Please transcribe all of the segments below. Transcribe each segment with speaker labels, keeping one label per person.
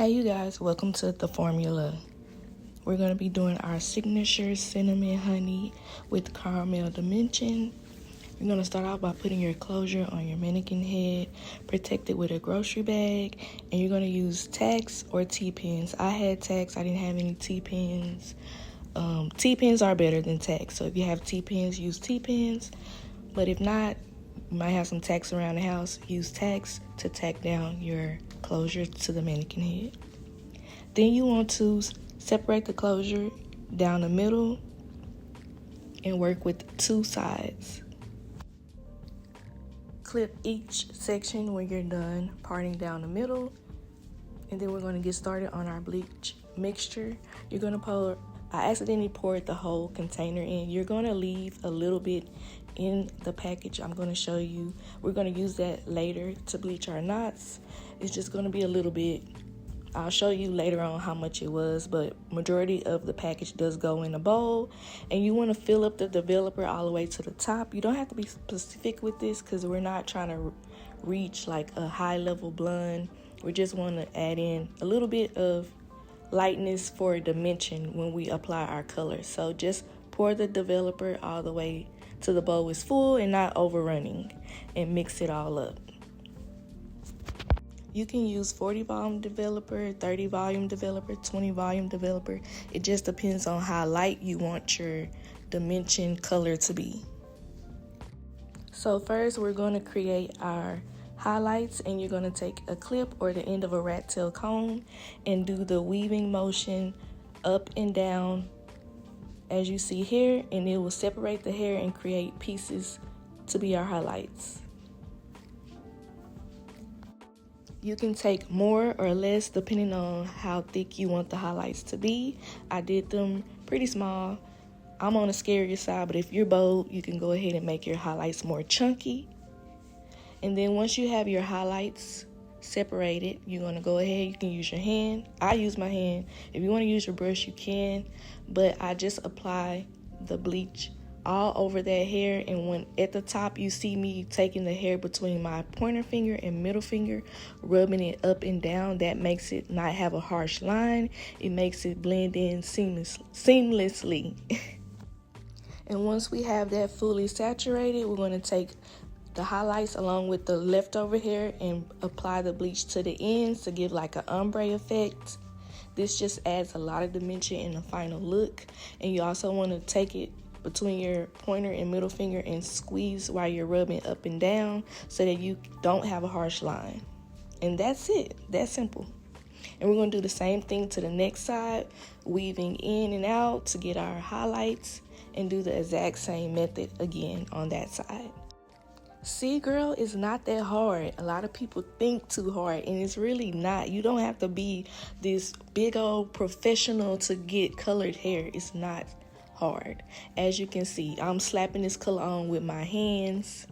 Speaker 1: Hey you guys, welcome to the formula. We're going to be doing our signature cinnamon honey with caramel dimension. You're going to start out by putting your closure on your mannequin head, protect it with a grocery bag, and you're going to use tacks or T-pins. I had tacks, I didn't have any T-pins. T-pins are better than tacks, so if you have T-pins, use T-pins. But if not, you might have some tacks around the house, use tacks to tack down your closure to the mannequin head. Then you want to separate the closure down the middle and work with two sides. Clip each section when you're done parting down the middle, and then we're going to get started on our bleach mixture. You're going to pour, I accidentally poured the whole container in. You're going to leave a little bit in the package. I'm going to show you. We're going to use that later to bleach our knots. It's just going to be a little bit. I'll show you later on how much it was, but majority of the package does go in a bowl, and you want to fill up the developer all the way to the top. You don't have to be specific with this because we're not trying to reach like a high level blonde. We just want to add in a little bit of lightness for dimension when we apply our color. So just pour the developer all the way till the bowl is full and not overrunning, and mix it all up. You can use 40 volume developer, 30 volume developer, 20 volume developer. It just depends on how light you want your dimension color to be. So first we're going to create our highlights, and you're going to take a clip or the end of a rat tail comb and do the weaving motion up and down as you see here, and it will separate the hair and create pieces to be our highlights. You can take more or less depending on how thick you want the highlights to be. I did them pretty small. I'm on the scarier side, but if you're bold, you can go ahead and make your highlights more chunky. And then once you have your highlights separated, you're going to go ahead, you can use your hand. I use my hand. If you want to use your brush, you can, but I just apply the bleach all over that hair. And when at the top you see me taking the hair between my pointer finger and middle finger, rubbing it up and down, that makes it not have a harsh line. It makes it blend in seamlessly. And once we have that fully saturated, we're going to take the highlights along with the leftover hair and apply the bleach to the ends to give like an ombre effect. This just adds a lot of dimension in the final look. And you also want to take it between your pointer and middle finger and squeeze while you're rubbing up and down so that you don't have a harsh line. And that's it. That's simple. And we're going to do the same thing to the next side, weaving in and out to get our highlights, and do the exact same method again on that side. See, girl, it's not that hard. A lot of people think too hard, and it's really not. You don't have to be this big old professional to get colored hair. It's not hard. As you can see, I'm slapping this color on with my hands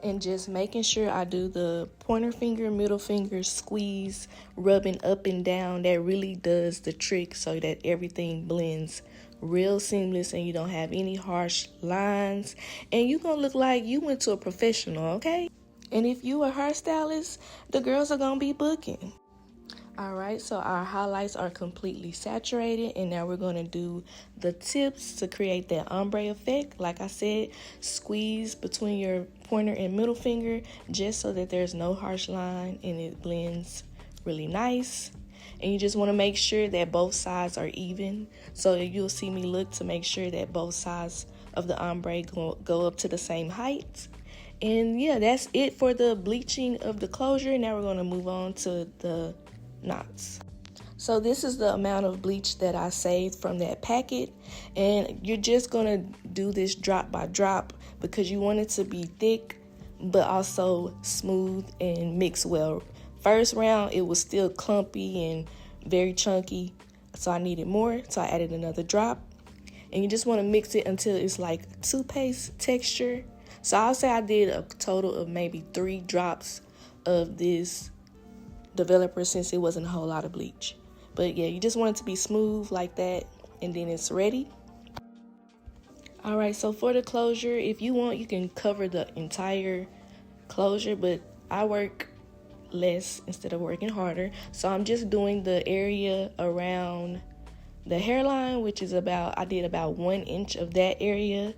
Speaker 1: and just making sure I do the pointer finger, middle finger squeeze, rubbing up and down. That really does the trick so that everything blends real seamless and you don't have any harsh lines, and you're gonna look like you went to a professional, okay? And if you a hairstylist, the girls are gonna be booking. All right, so our highlights are completely saturated, and now we're going to do the tips to create that ombre effect. Like I said, squeeze between your pointer and middle finger just so that there's no harsh line and it blends really nice. And you just want to make sure that both sides are even. So you'll see me look to make sure that both sides of the ombre go up to the same height. And yeah, that's it for the bleaching of the closure. Now we're going to move on to the knots. So this is the amount of bleach that I saved from that packet, and you're just gonna do this drop by drop because you want it to be thick but also smooth and mix well. First round it was still clumpy and very chunky, so I needed more, so I added another drop. And you just want to mix it until it's like toothpaste texture. So I'll say I did a total of maybe 3 drops of this developer since it wasn't a whole lot of bleach. But yeah, you just want it to be smooth like that, and then it's ready. All right, so for the closure, if you want, you can cover the entire closure, but I work less instead of working harder. So I'm just doing the area around the hairline, which is I did about 1 inch of that area.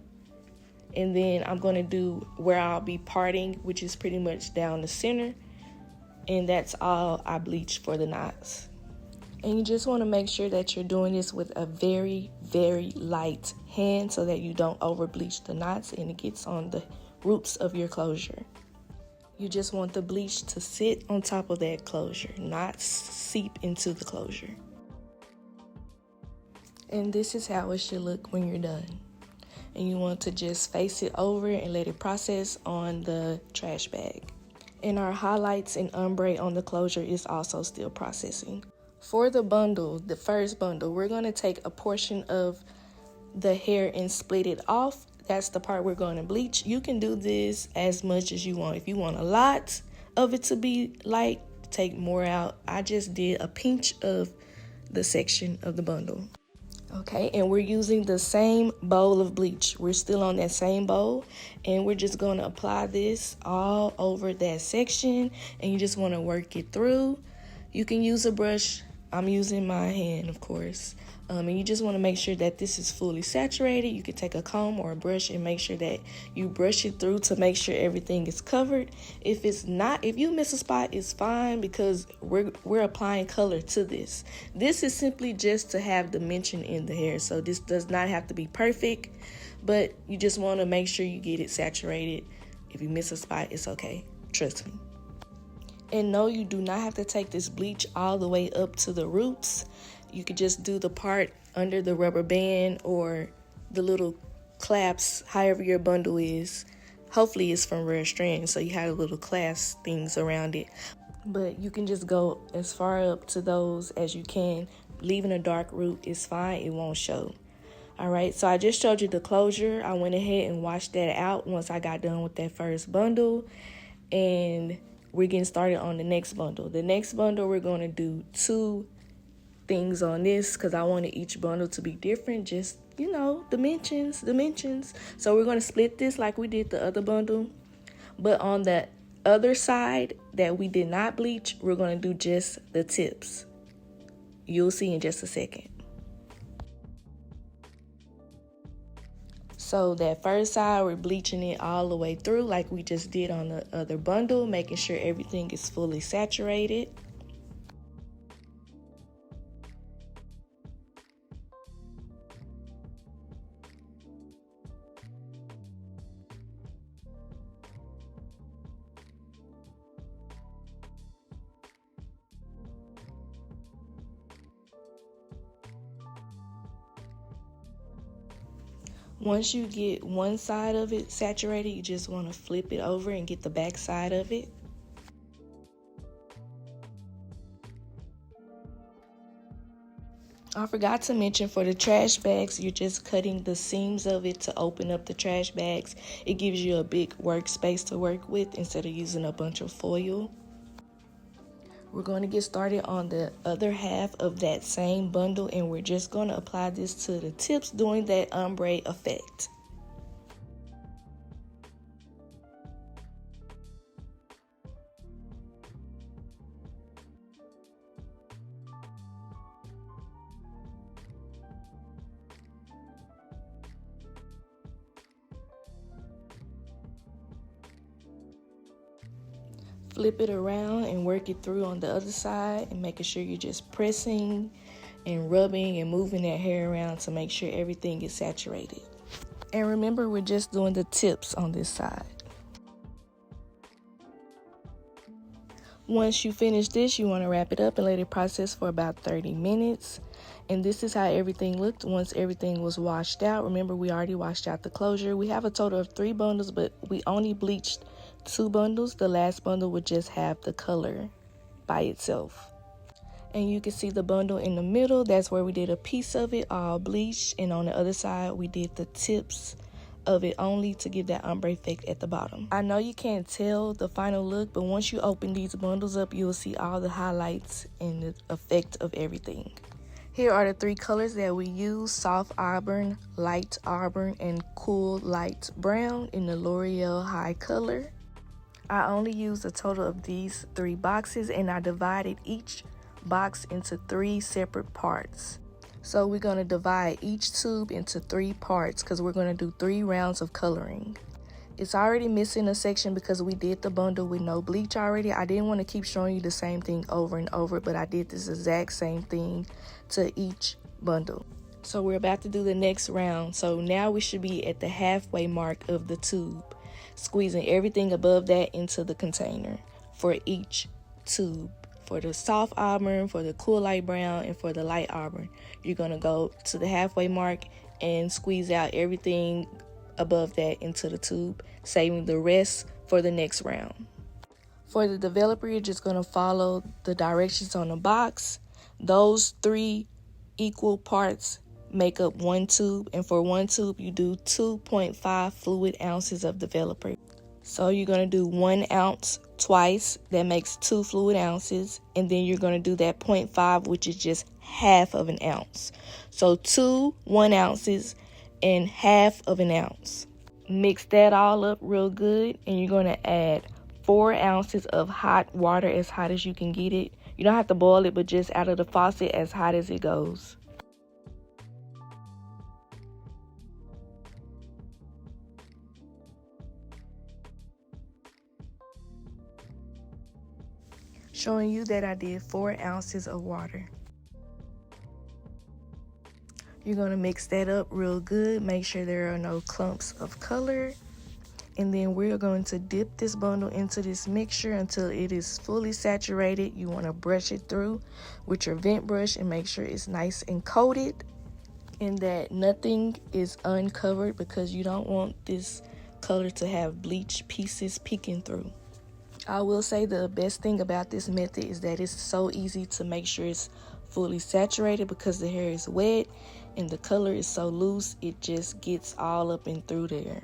Speaker 1: And then I'm going to do where I'll be parting, which is pretty much down the center. And that's all I bleach for the knots. And you just want to make sure that you're doing this with a very, very light hand so that you don't over bleach the knots and it gets on the roots of your closure. You just want the bleach to sit on top of that closure, not seep into the closure. And this is how it should look when you're done. And you want to just face it over and let it process on the trash bag. And our highlights and ombre on the closure is also still processing. For the bundle, the first bundle, we're going to take a portion of the hair and split it off. That's the part we're going to bleach. You can do this as much as you want. If you want a lot of it to be light, take more out. I just did a pinch of the section of the bundle. Okay, and we're using the same bowl of bleach. We're still on that same bowl, and we're just going to apply this all over that section, and you just want to work it through. You can use a brush. I'm using my hand, of course. And you just want to make sure that this is fully saturated. You could take a comb or a brush and make sure that you brush it through to make sure everything is covered. If it's not, if you miss a spot, it's fine because we're applying color to this. This is simply just to have dimension in the hair. So this does not have to be perfect, but you just want to make sure you get it saturated. If you miss a spot, it's okay. Trust me. And no, you do not have to take this bleach all the way up to the roots. You could just do the part under the rubber band or the little clasps, however your bundle is. Hopefully it's from rare strands, so you have little clasp things around it. But you can just go as far up to those as you can. Leaving a dark root is fine, it won't show. All right, so I just showed you the closure. I went ahead and washed that out once I got done with that first bundle. And we're getting started on the next bundle. The next bundle, we're going to do 2 things on this because I wanted each bundle to be different, just, you know, dimensions. So we're going to split this like we did the other bundle, but on the other side that we did not bleach, we're going to do just the tips. You'll see in just a second. So that first side, we're bleaching it all the way through like we just did on the other bundle, making sure everything is fully saturated. Once you get one side of it saturated, you just want to flip it over and get the back side of it. I forgot to mention for the trash bags, you're just cutting the seams of it to open up the trash bags. It gives you a big workspace to work with instead of using a bunch of foil. We're going to get started on the other half of that same bundle, and we're just going to apply this to the tips, doing that ombre effect. Flip it around and work it through on the other side, and making sure you're just pressing and rubbing and moving that hair around to make sure everything is saturated. And remember, we're just doing the tips on this side. Once you finish this, you want to wrap it up and let it process for about 30 minutes. And this is how everything looked once everything was washed out. Remember, we already washed out the closure. We have a total of 3 bundles, but we only bleached 2 bundles. The last bundle would just have the color by itself. And you can see the bundle in the middle. That's where we did a piece of it all bleached. And on the other side, we did the tips of it only to give that ombre effect at the bottom. I know you can't tell the final look, but once you open these bundles up, you'll see all the highlights and the effect of everything. Here are the 3 colors that we use: soft auburn, light auburn, and cool light brown in the L'Oreal high color. I only used a total of these 3 boxes, and I divided each box into 3 separate parts. So we're going to divide each tube into 3 parts because we're going to do 3 rounds of coloring. It's already missing a section because we did the bundle with no bleach already. I didn't want to keep showing you the same thing over and over, but I did this exact same thing to each bundle. So we're about to do the next round. So now we should be at the halfway mark of the tube, squeezing everything above that into the container for each tube. For the soft auburn, for the cool light brown, and for the light auburn, you're going to go to the halfway mark and squeeze out everything above that into the tube, saving the rest for the next round. For the developer, you're just going to follow the directions on the box. Those 3 equal parts make up 1 tube, and for 1 tube you do 2.5 fluid ounces of developer. So you're going to do 1 ounce twice, that makes 2 fluid ounces, and then you're going to do that 0.5, which is just half of an ounce. So 2 1 ounces and half of an ounce. Mix that all up real good, and you're going to add 4 ounces of hot water, as hot as you can get it. You don't have to boil it, but just out of the faucet, as hot as it goes. Showing you that I did 4 ounces of water. You're going to mix that up real good. Make sure there are no clumps of color. And then we're going to dip this bundle into this mixture until it is fully saturated. You want to brush it through with your vent brush and make sure it's nice and coated and that nothing is uncovered, because you don't want this color to have bleach pieces peeking through. I will say the best thing about this method is that it's so easy to make sure it's fully saturated, because the hair is wet and the color is so loose, it just gets all up and through there.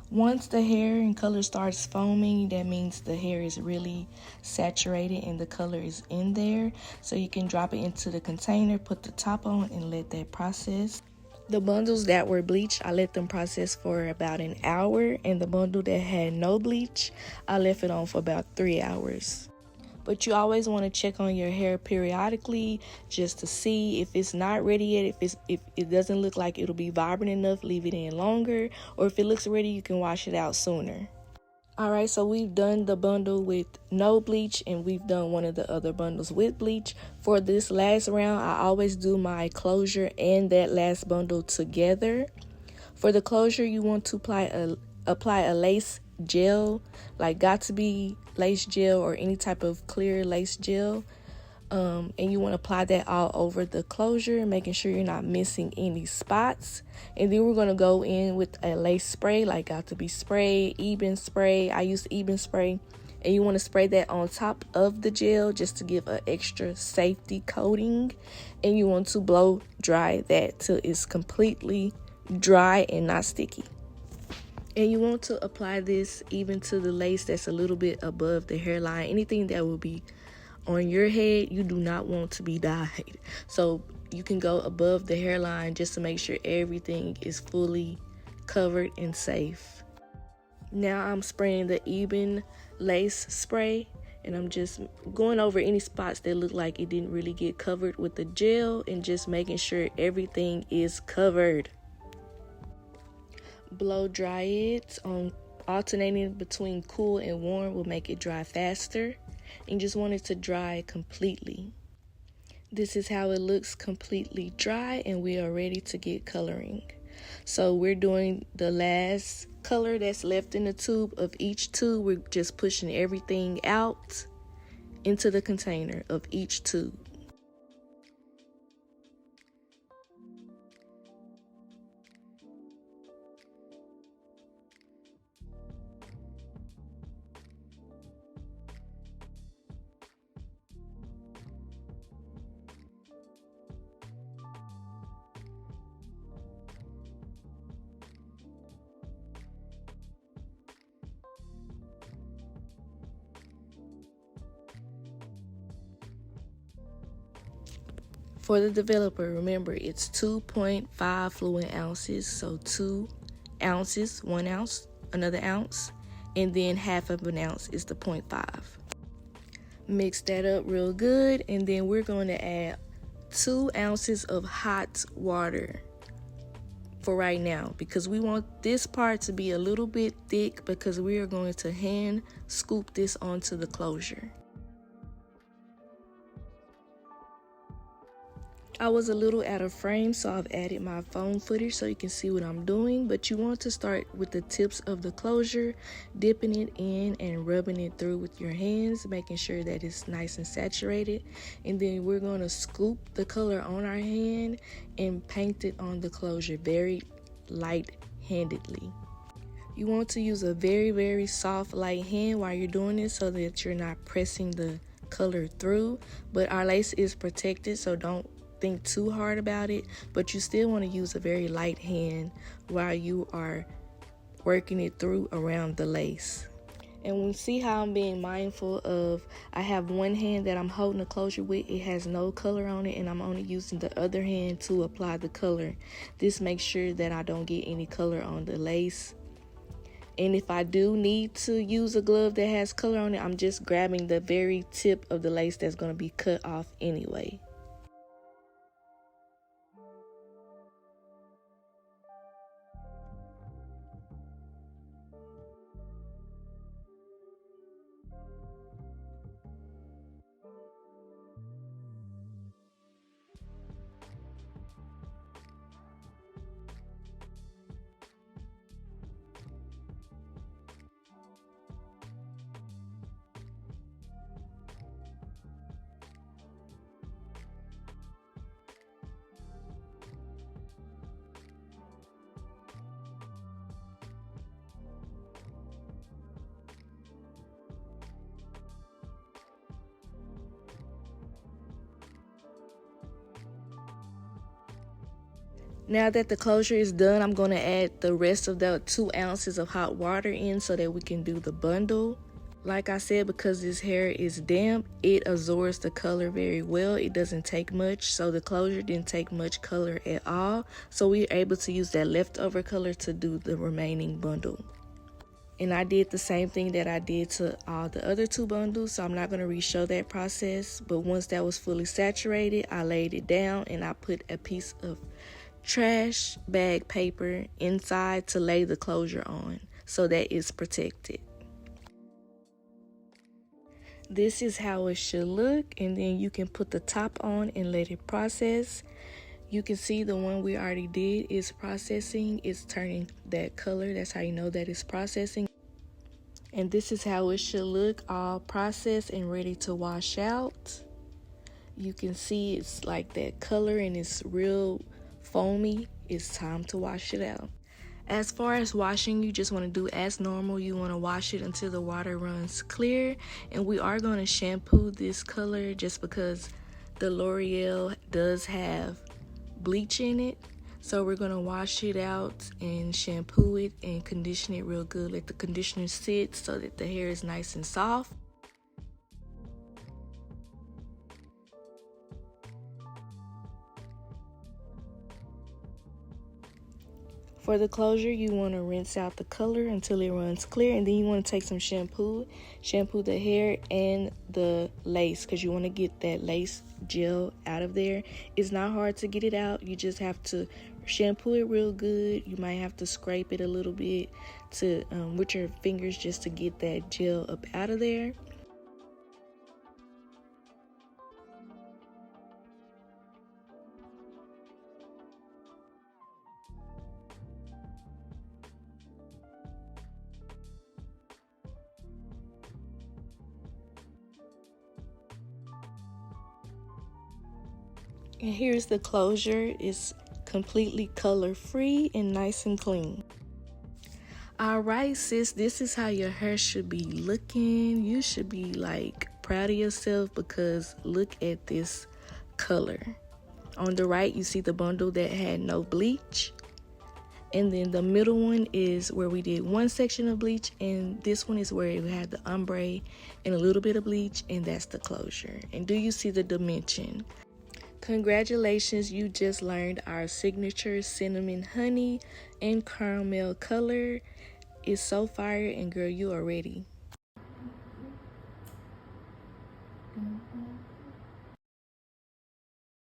Speaker 1: Once the hair and color starts foaming, that means the hair is really saturated and the color is in there. So you can drop it into the container, put the top on, and let that process. The bundles that were bleached, I let them process for about an hour, and the bundle that had no bleach, I left it on for about 3 hours. But you always want to check on your hair periodically just to see if it's not ready yet. If it doesn't look like it'll be vibrant enough, leave it in longer. Or if it looks ready, you can wash it out sooner. Alright, so we've done the bundle with no bleach, and we've done one of the other bundles with bleach. For this last round, I always do my closure and that last bundle together. For the closure, you want to apply a lace gel, like got to be lace gel or any type of clear lace gel, and you want to apply that all over the closure, making sure you're not missing any spots. And then we're going to go in with a lace spray, like got to be spray, even spray. I use even spray, and you want to spray that on top of the gel just to give an extra safety coating. And you want to blow dry that till it's completely dry and not sticky. And you want to apply this even to the lace that's a little bit above the hairline. Anything that will be on your head, you do not want to be dyed. So you can go above the hairline just to make sure everything is fully covered and safe. Now I'm spraying the even lace spray, and I'm just going over any spots that look like it didn't really get covered with the gel, and just making sure everything is covered. Blow dry it on alternating between cool and warm will make it dry faster, and just want it to dry completely. This is how it looks completely dry, and we are ready to get coloring. So we're doing the last color that's left in the tube of each tube. We're just pushing everything out into the container of each tube. For the developer, remember it's 2.5 fluid ounces, so 2 ounces, 1 ounce, another ounce, and then half of an ounce is the 0.5. Mix that up real good, and then we're going to add 2 ounces of hot water for right now, because we want this part to be a little bit thick because we are going to hand scoop this onto the closure. I was a little out of frame, so I've added my phone footage so you can see what I'm doing, but you want to start with the tips of the closure, dipping it in and rubbing it through with your hands, making sure that it's nice and saturated, and then we're going to scoop the color on our hand and paint it on the closure very light-handedly. You want to use a very soft light hand while you're doing this so that you're not pressing the color through, but our lace is protected, so don't think too hard about it, but you still want to use a very light hand while you are working it through around the lace. And we see how I'm being mindful of, I have one hand that I'm holding the closure with, it has no color on it, and I'm only using the other hand to apply the color. This makes sure that I don't get any color on the lace. And if I do need to use a glove that has color on it, I'm just grabbing the very tip of the lace that's going to be cut off anyway. Now that the closure is done, I'm going to add the rest of the 2 ounces of hot water in so that we can do the bundle. Like I said, because this hair is damp, it absorbs the color very well. It doesn't take much, so the closure didn't take much color at all. So we're able to use that leftover color to do the remaining bundle. And I did the same thing that I did to all the other 2 bundles, so I'm not going to re-show that process. But once that was fully saturated, I laid it down and I put a piece of trash bag paper inside to lay the closure on so that it's protected. This is how it should look, and then you can put the top on and let it process. You can see the one we already did is processing. It's turning that color. That's how you know that it's processing. And this is how it should look, all processed and ready to wash out. You can see it's like that color and it's real foamy. It's time to wash it out. As far as washing, you just want to do as normal. You want to wash it until the water runs clear, and we are going to shampoo this color just because the L'Oreal does have bleach in it. So we're going to wash it out and shampoo it and condition it real good. Let the conditioner sit so that the hair is nice and soft. For the closure, you want to rinse out the color until it runs clear, and then you want to take some shampoo the hair and the lace, because you want to get that lace gel out of there. It's not hard to get it out. You just have to shampoo it real good. You might have to scrape it a little bit to with your fingers just to get that gel up out of there. And here's the closure. It's completely color free and nice and clean. Alright sis, this is how your hair should be looking. You should be like proud of yourself because look at this color. On the right you see the bundle that had no bleach, and then the middle one is where we did one section of bleach, and this one is where it had the ombre and a little bit of bleach, and that's the closure. And do you see the dimension? Congratulations, you just learned our signature cinnamon honey and caramel color. It's so fire, and girl, you are ready.